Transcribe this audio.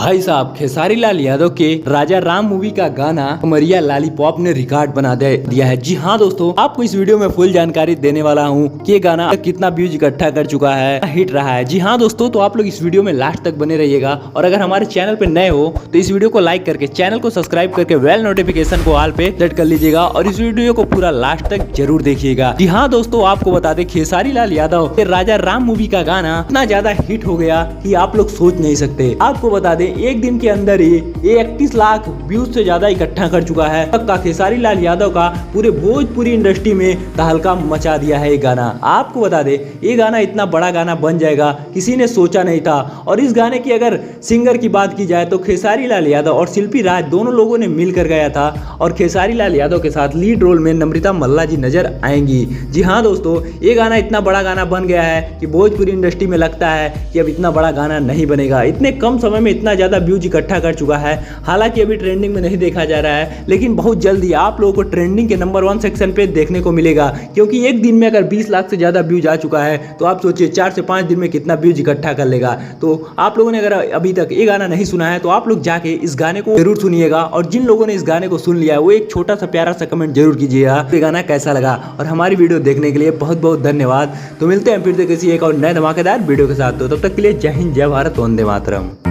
भाई साहब खेसारी लाल यादव के राजा राम मूवी का गाना कमरिया लॉलीपॉप ने रिकॉर्ड बना दिया है। जी हाँ दोस्तों, आपको इस वीडियो में फुल जानकारी देने वाला हूँ कि ये गाना कितना व्यूज इकट्ठा कर चुका है, हिट रहा है। जी हाँ दोस्तों, तो आप लोग इस वीडियो में लास्ट तक बने रहिएगा और अगर हमारे चैनल पे नए हो तो इस वीडियो को लाइक करके चैनल को सब्सक्राइब करके बेल नोटिफिकेशन को ऑल पे सेट कर लीजिएगा और इस वीडियो को पूरा लास्ट तक जरूर देखिएगा। जी हाँ दोस्तों, आपको बता दें खेसारी लाल यादव के राजा राम मूवी का गाना इतना ज्यादा हिट हो गया कि आप लोग सोच नहीं सकते। आपको बता दें एक दिन के अंदर ही ये 31 लाख व्यूज से ज्यादा इकट्ठा कर चुका है। तब का खेसारी लाल यादव का पूरे भोजपुरी इंडस्ट्री में तहलका मचा दिया है ये गाना। आपको बता दे ये गाना इतना बड़ा गाना बन जाएगा किसी ने सोचा नहीं था। और इस गाने की अगर सिंगर की बात की जाए तो खेसारी लाल यादव और शिल्पी राज दोनों लोगों ने मिलकर गाया था और खेसारी लाल यादव के साथ लीड रोल में नम्रता मल्ला जी नजर आएंगी। जी हाँ दोस्तों, ये गाना इतना बड़ा गाना बन गया है कि भोजपुरी इंडस्ट्री में लगता है कि अब इतना बड़ा गाना नहीं बनेगा। इतने कम समय में इतना ज्यादा व्यूज इकट्ठा कर चुका है। हालांकि अभी ट्रेंडिंग में नहीं देखा जा रहा है, लेकिन बहुत जल्दी आप लोगों को ट्रेंडिंग के नंबर 1 सेक्शन पे देखने को मिलेगा। क्योंकि एक दिन में अगर 20 लाख से ज्यादा व्यूज आ चुका है तो आप सोचिए 4 से 5 दिन में कितना व्यूज इकट्ठा कर लेगा। तो आप लोगों ने अगर अभी तक ये गाना नहीं सुना है तो आप लोग जाके इस गाने को जरूर सुनिएगा और जिन लोगों ने इस गाने को सुन लिया है वो एक छोटा सा प्यारा सा कमेंट जरूर कीजिएगा ये गाना कैसा लगा। और हमारी वीडियो देखने के लिए बहुत बहुत धन्यवाद। तो मिलते हैं फिर से किसी एक और नए धमाकेदार वीडियो के साथ। तो तब तक के लिए जय हिंद, जय भारत, वंदे मातरम।